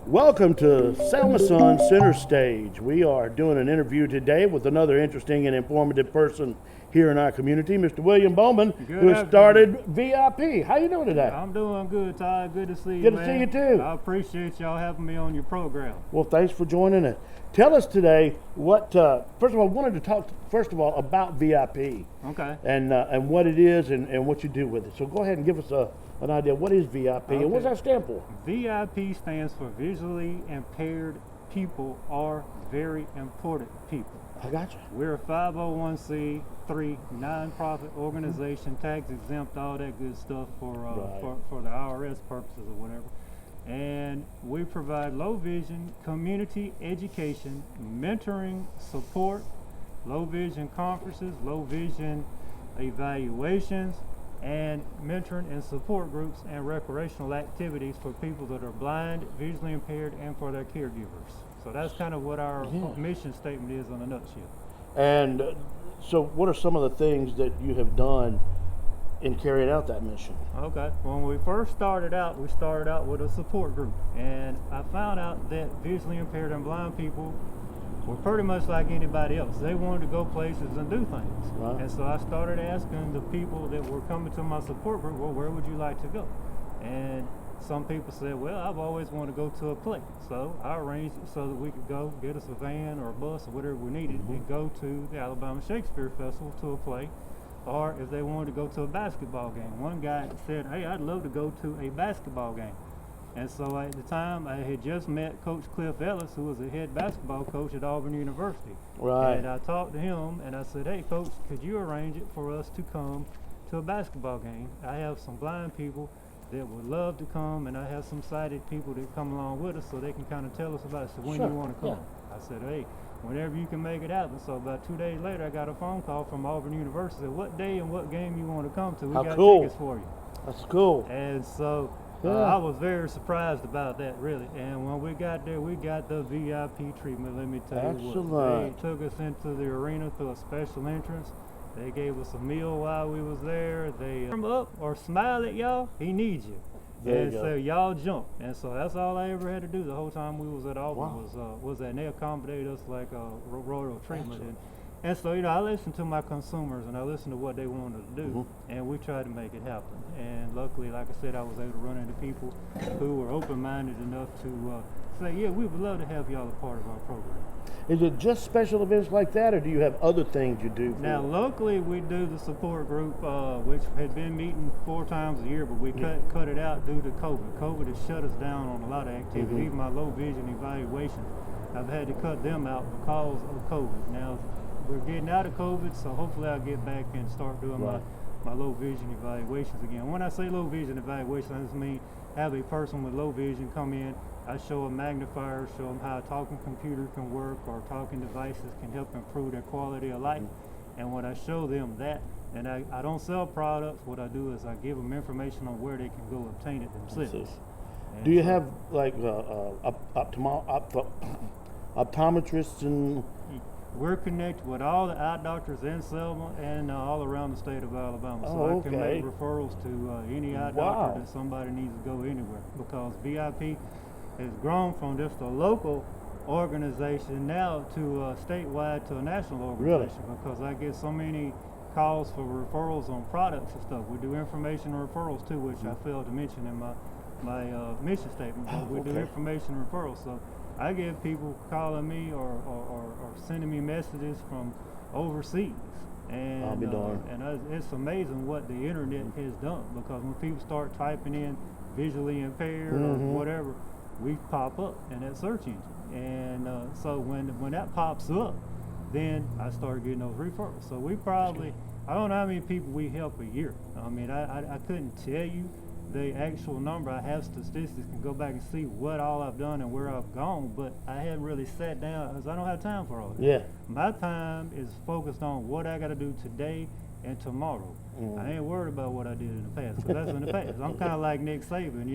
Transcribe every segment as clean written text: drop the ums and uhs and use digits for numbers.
Welcome to Selma Son Center Stage. We are doing an interview today with another interesting and informative person here in our community, Mr. William Bowman, who has started VIP. How you doing today? I'm doing good, Todd. Good to see you, Good to see you too. I appreciate y'all having me on your program. Well, thanks for joining us. Tell us today what, first of all, I wanted to talk, first of all, about VIP. Okay. And what it is and what you do with it. So go ahead and give us an idea. What is VIP and what does that stand for? VIP stands for visually impaired people are very important people. I got you. We're a 501c3 nonprofit organization, tax exempt, all that good stuff for the IRS purposes or whatever. And we provide low vision community education, mentoring, support, low vision conferences, low vision evaluations, and mentoring and support groups and recreational activities for people that are blind, visually impaired, and for their caregivers. So that's kind of what our mission statement is in a nutshell. And so what are some of the things that you have done in carrying out that mission? Okay, when we first started out, we started out with a support group, and I found out that visually impaired and blind people were pretty much like anybody else. They wanted to go places and do things. Right. And so I started asking the people that were coming to my support group, well, where would you like to go? And some people said, well, I've always wanted to go to a play. So I arranged it so that we could go get us a van or a bus or whatever we needed and go to the Alabama Shakespeare Festival to a play. Or if they wanted to go to a basketball game. One guy said, hey, I'd love to go to a basketball game. And so at the time, I had just met Coach Cliff Ellis, who was the head basketball coach at Auburn University. Right. And I talked to him, and I said, hey, Coach, could you arrange it for us to come to a basketball game? I have some blind people that would love to come, and I have some sighted people that come along with us so they can kind of tell us about it. So when Sure. you want to come? I said, hey, whenever you can make it happen. So about 2 days later, I got a phone call from Auburn University. Said, what day and what game you want to come to? We got cool. tickets for you. That's cool. And so I was very surprised about that, really. And when we got there, we got the VIP treatment. Let me tell you what. They took us into the arena through a special entrance. They gave us a meal while we was there. They come up or smile at y'all. He needs you. And so y'all jump. And so that's all I ever had to do the whole time we was at Auburn was that, and they accommodated us like a royal treatment. And so, I listened to my consumers and I listened to what they wanted to do, and we tried to make it happen. And luckily, like I said, I was able to run into people who were open-minded enough to say, yeah, we would love to have y'all a part of our program. Is it just special events like that, or do you have other things you do? Now, locally, we do the support group, which had been meeting 4 times a year, but we cut it out due to COVID. COVID has shut us down on a lot of activity. Even my low vision evaluations, I've had to cut them out because of COVID. Now, we're getting out of COVID, so hopefully I'll get back and start doing my low vision evaluations again. When I say low vision evaluation, I just mean have a person with low vision come in. I show a magnifier, show them how a talking computer can work or talking devices can help improve their quality of life. And when I show them that, and I don't sell products, what I do is I give them information on where they can go obtain it themselves. Do you have like optometrists and? We're connected with all the eye doctors in Selma and all around the state of Alabama. So I can make referrals to any eye doctor that somebody needs to go anywhere, because VIP has grown from just a local organization now to statewide to a national organization. Really? Because I get so many calls for referrals on products and stuff. We do information referrals too, which I failed to mention in my mission statement, but we do information referrals. So I get people calling me or sending me messages from overseas, and I'll be darned. And it's amazing what the internet has done, because when people start typing in visually impaired or whatever, we pop up in that search engine, and so when that pops up, then I start getting those referrals. So we probably, I don't know how many people we help a year. I mean, I couldn't tell you the actual number. I have statistics, can go back and see what all I've done and where I've gone, but I haven't really sat down because I don't have time for all that. Yeah. My time is focused on what I got to do today and tomorrow. I ain't worried about what I did in the past, because that's in the past. I'm kind of like Nick Saban,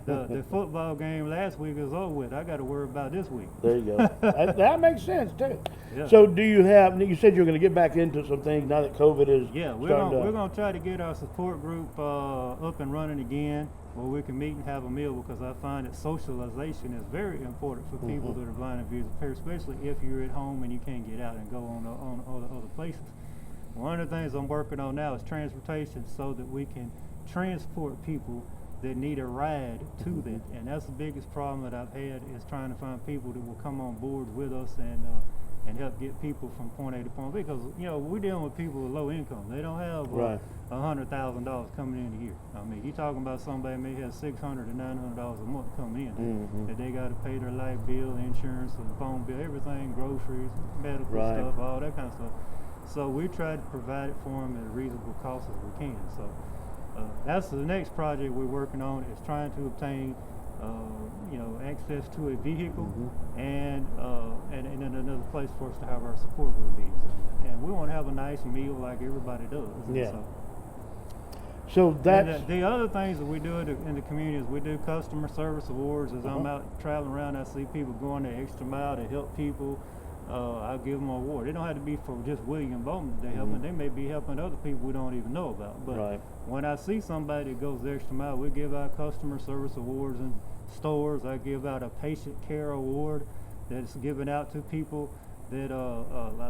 the football game last week is over with. I got to worry about this week. There you go. that makes sense too. Yeah. So do you have, you said you're going to get back into some things now that COVID is we're gonna try to get our support group up and running again. where we can meet and have a meal, because I find that socialization is very important for people that are blind and visually impaired, especially if you're at home and you can't get out and go on other places. One of the things I'm working on now is transportation, so that we can transport people that need a ride to that, and that's the biggest problem that I've had, is trying to find people that will come on board with us and help get people from point A to point B, because we're dealing with people with low income. They don't have $100,000 coming in a year. I mean, you're talking about somebody may have $600 to $900 a month coming in, that they got to pay their light bill, insurance, and phone bill, everything, groceries, medical stuff, all that kind of stuff. So we try to provide it for them at a reasonable cost as we can. So that's the next project we're working on, is trying to obtain access to a vehicle and another place for us to have our support group meetings. And we want to have a nice meal like everybody does. Yeah. So that's... the other things that we do in the community is we do customer service awards. As I'm out traveling around, I see people going the extra mile to help people. I'll give them an award. It don't have to be for just William Bowman they helping. They may be helping other people we don't even know about. But when I see somebody that goes the extra mile, we give out customer service awards in stores. I give out a patient care award that's given out to people that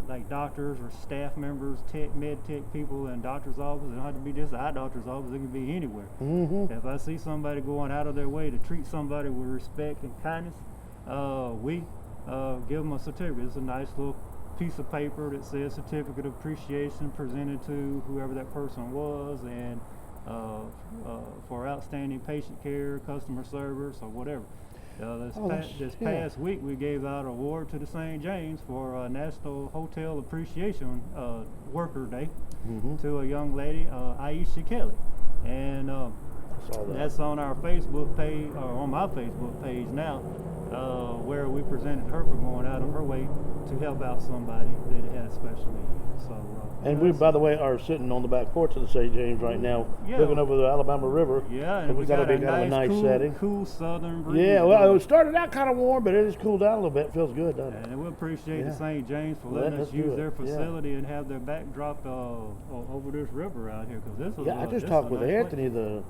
like doctors or staff members, med tech people in doctor's office. It don't have to be just eye doctor's office. It can be anywhere. If I see somebody going out of their way to treat somebody with respect and kindness, we give them a certificate. It's a nice little piece of paper that says certificate of appreciation presented to whoever that person was, and for outstanding patient care, customer service, or whatever. This past week we gave out an award to the St. James for National Hotel Appreciation Worker Day to a young lady, Aisha Kelly, and that's on our Facebook page, or on my Facebook page now, where we presented her for going out of her way to help out somebody that had a special need. So, and we, by the way, are sitting on the back porch of the St. James right now, looking over the Alabama River. Yeah, and we got a nice cool, setting. Cool southern breeze. Yeah, well, it started out kind of warm, but it has cooled down a little bit. It feels good, doesn't it? And we appreciate the St. James for letting us use their facility and have their backdrop over this river out here. Because this is I just talked with Anthony, the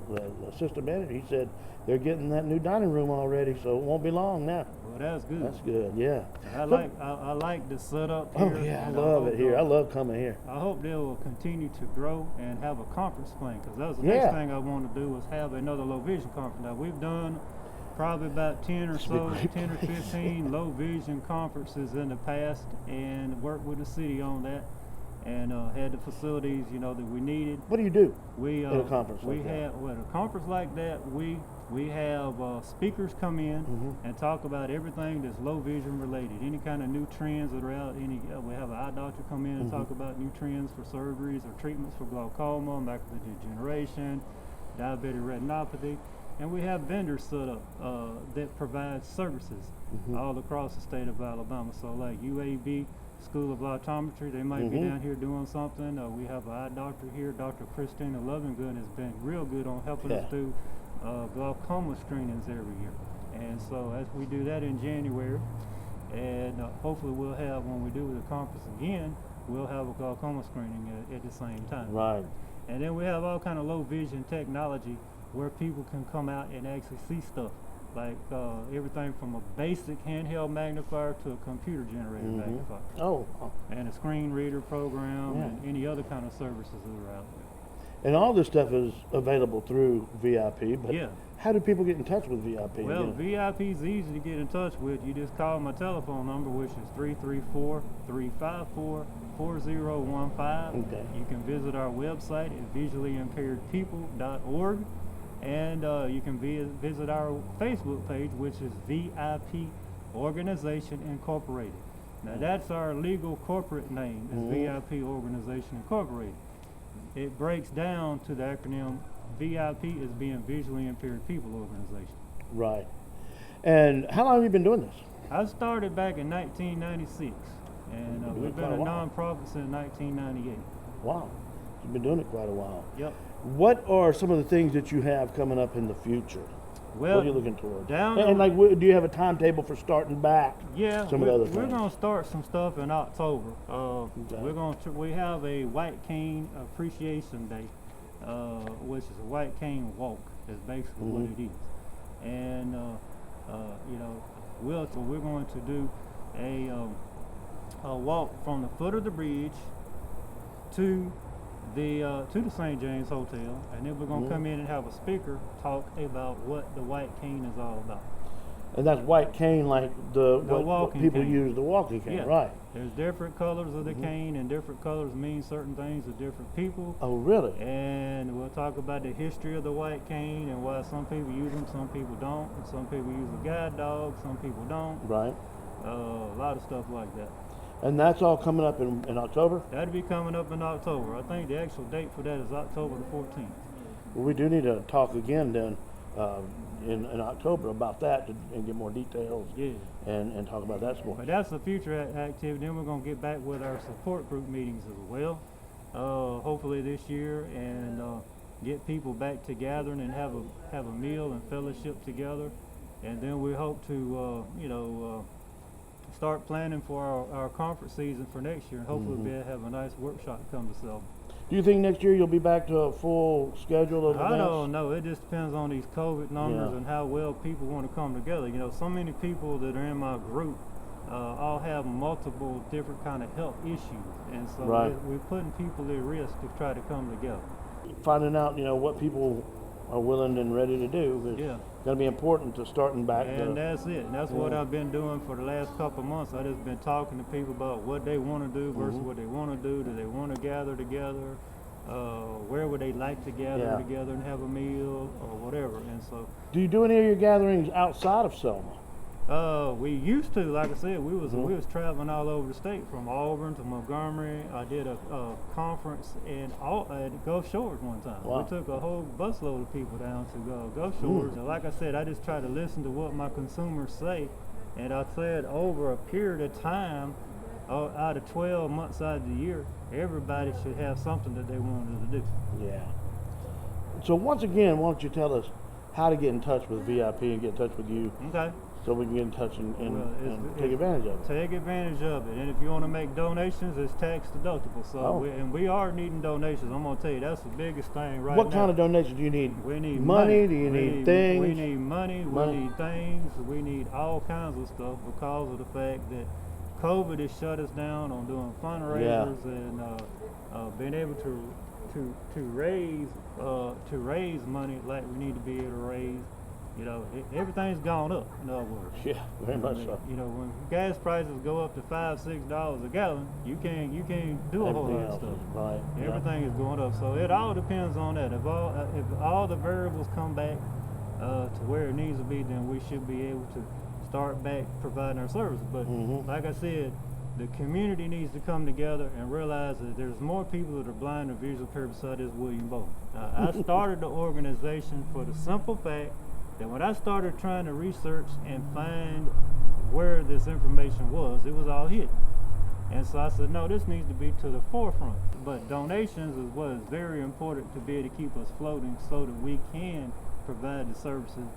assistant manager. He said they're getting that new dining room already, so it won't be long now. Well, that's good. That's good, yeah. I like the setup here. Oh yeah, I love it here. I love coming here. I hope they will continue to grow and have a conference plan, because that was the next thing I want to do, was have another low vision conference. Now we've done probably about 10 or 15 low vision conferences in the past, and worked with the city on that, and had the facilities that we needed. What do you do in a conference like that? At a conference like that, we have speakers come in and talk about everything that's low vision related, any kind of new trends that are out. We have an eye doctor come in and talk about new trends for surgeries or treatments for glaucoma, macular degeneration, diabetic retinopathy, and we have vendors set up that provide services all across the state of Alabama. So like UAB School of Optometry, they might be down here doing something. We have an eye doctor here, Dr. Christina Lovingood has been real good on helping us do glaucoma screenings every year. And so as we do that in January, and hopefully we'll have, when we do the conference again, we'll have a glaucoma screening at the same time. Right. And then we have all kind of low vision technology where people can come out and actually see stuff, like everything from a basic handheld magnifier to a computer generated magnifier. And a screen reader program and any other kind of services that are out there. And all this stuff is available through VIP, but how do people get in touch with VIP? Well, VIP is easy to get in touch with. You just call my telephone number, which is 334-354-4015. Okay. You can visit our website at visuallyimpairedpeople.org, and you can visit our Facebook page, which is VIP Organization Incorporated. Now that's our legal corporate name, is VIP Organization Incorporated. It breaks down to the acronym VIP as being Visually Impaired People Organization. Right. And how long have you been doing this? I started back in 1996, and we've been a nonprofit since 1998. Wow. You've been doing it quite a while. Yep. What are some of the things that you have coming up in the future? Well, what are you looking toward? Do you have a timetable for starting back? Yeah, some of the other things. We're going to start some stuff in October. We have a White Cane Appreciation Day, which is a White Cane Walk, That's basically what it is. And so we're going to do a walk from the foot of the bridge to the St. James Hotel, and then we're going to come in and have a speaker talk about what the white cane is all about. And that's white cane, like what people cane. use the walking cane, right? There's different colors of the cane, and different colors mean certain things to different people. Oh, really? And we'll talk about the history of the white cane and why some people use them, some people don't. And some people use a guide dog, some people don't. Right. A lot of stuff like that. And that's all coming up in October? That'll be coming up in October. I think the actual date for that is October the 14th. Well, we do need to talk again then in October about that and get more details. Yeah. And talk about that some more. But that's a future activity. Then we're going to get back with our support group meetings as well, hopefully this year, and get people back together and have a meal and fellowship together. And then we hope to, start planning for our conference season for next year, and hopefully we'll be able to have a nice workshop come to Selma. Do you think next year you'll be back to a full schedule of events? I don't know. It just depends on these COVID numbers and how well people want to come together. You know, so many people that are in my group all have multiple different kind of health issues, and so we're putting people at risk to try to come together. Finding out, what people are willing and ready to do is going to be important to starting back. And that's it. And that's what I've been doing for the last couple of months. I've just been talking to people about what they want to do versus what they want to do. Do they want to gather together? Where would they like to gather together and have a meal or whatever? And so, do you do any of your gatherings outside of Selma? We used to, like I said, we was traveling all over the state, from Auburn to Montgomery. I did a conference at Gulf Shores one time. Wow. We took a whole busload of people down to Gulf Shores. And like I said, I just try to listen to what my consumers say. And I said over a period of time, out of 12 months out of the year, everybody should have something that they wanted to do. Yeah. So once again, why don't you tell us how to get in touch with VIP and get in touch with you? Okay. So we can get in touch and take advantage of it. Take advantage of it. And if you want to make donations, it's tax deductible. So we are needing donations. I'm going to tell you, that's the biggest thing right now. What kind of donations do you need? We need money. Do you need things? We need money. We need things. We need all kinds of stuff because of the fact that COVID has shut us down on doing fundraisers and being able to raise money like we need to be able to raise. Everything's gone up, in other words. Yeah, very much so. When gas prices go up to $5-6 a gallon, you can't do a whole lot of stuff. Right. Everything is going up. So it all depends on that. If all the variables come back to where it needs to be, then we should be able to start back providing our services. But like I said, the community needs to come together and realize that there's more people that are blind or visually impaired beside this William Bowman. I started the organization for the simple fact that when I started trying to research and find where this information was, it was all hidden. And so I said, no, this needs to be to the forefront. But donations is what is very important to be able to keep us floating so that we can provide the services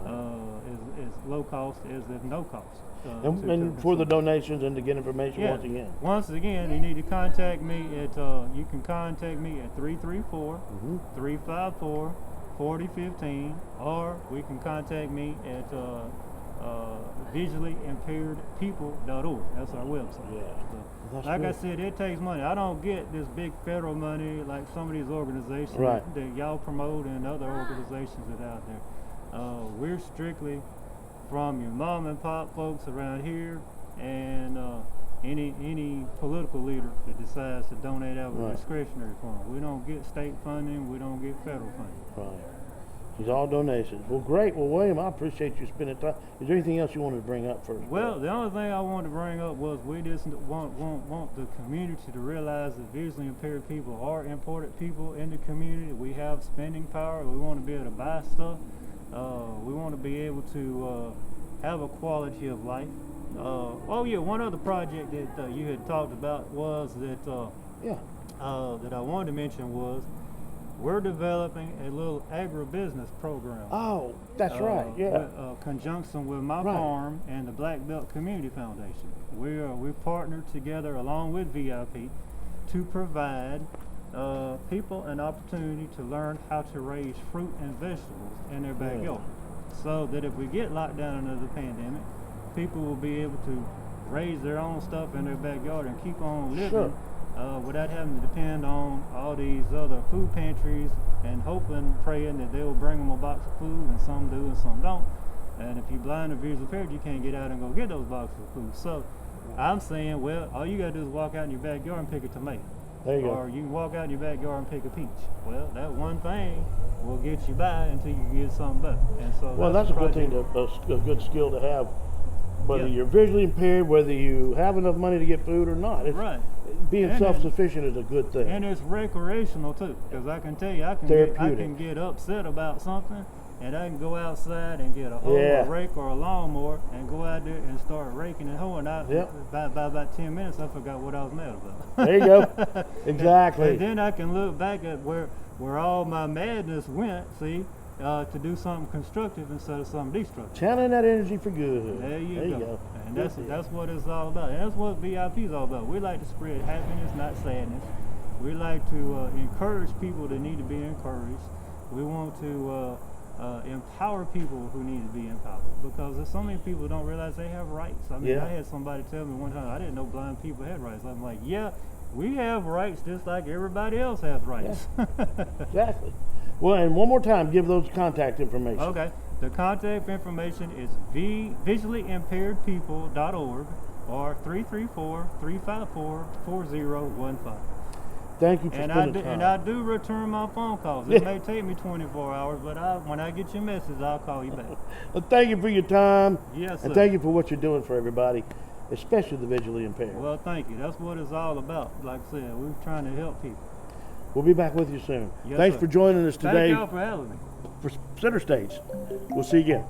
as low cost as if no cost. And for the donations and to get information once again, you need to contact me at, you can contact me at 334-354-4015, or we can contact me at visuallyimpairedpeople.org. That's our website. Yeah. So, like I said, it takes money. I don't get this big federal money like some of these organizations that y'all promote and other organizations that are out there. We're strictly from your mom and pop folks around here and any political leader that decides to donate out of a discretionary fund. We don't get state funding. We don't get federal funding. Right. It's all donations. Well, great. Well, William, I appreciate you spending time. Is there anything else you wanted to bring up first? Well, the only thing I wanted to bring up was we just want the community to realize that visually impaired people are important people in the community. We have spending power. We want to be able to buy stuff. We want to be able to have a quality of life. One other project that you had talked about was that that I wanted to mention was we're developing a little agribusiness program. Oh, that's right. Yeah. Conjunction with my farm and the Black Belt Community Foundation. We're partnered together along with VIP to provide people an opportunity to learn how to raise fruit and vegetables in their backyard, so that if we get locked down under the pandemic, people will be able to raise their own stuff in their backyard and keep on living without having to depend on all these other food pantries and hoping, praying that they will bring them a box of food, and some do and some don't. And if you're blind or visually impaired, you can't get out and go get those boxes of food. So I'm saying, well, all you gotta do is walk out in your backyard and pick a tomato. There you Or go. you can walk out in your backyard and pick a peach. Well, that one thing will get you by until you can get something better. And so Well, that's a the good thing, project. a good skill to have, whether Yeah. you're visually impaired, whether you have enough money to get food or not. It's, Right. Being And self-sufficient is a good thing. And it's recreational too, because I can tell you, I can get upset about something, and I can go outside and get a hoe, a rake, or a lawnmower, and go out there and start raking and hoeing out. By about 10 minutes, I forgot what I was mad about. There you go. Exactly. And then I can look back at where all my madness went, see, to do something constructive instead of something destructive. Channeling that energy for good. There you go. And that's what it's all about. And that's what VIP is all about. We like to spread happiness, not sadness. We like to encourage people that need to be encouraged. We want to empower people who need to be empowered, because there's so many people who don't realize they have rights. I mean, I had somebody tell me one time, I didn't know blind people had rights. I'm like, yeah, we have rights just like everybody else has rights. Exactly. Well, and one more time, give those contact information. Okay. The contact information is visuallyimpairedpeople.org or 334-354-4015. Thank you for spending time. And I do return my phone calls. It may take me 24 hours, but when I get your message, I'll call you back. Well, thank you for your time. Yes, sir. And thank you for what you're doing for everybody, especially the visually impaired. Well, thank you. That's what it's all about. Like I said, we're trying to help people. We'll be back with you soon. Yes, Thanks sir. for joining us today Thank y'all for having me. for Center Stage. We'll see you again.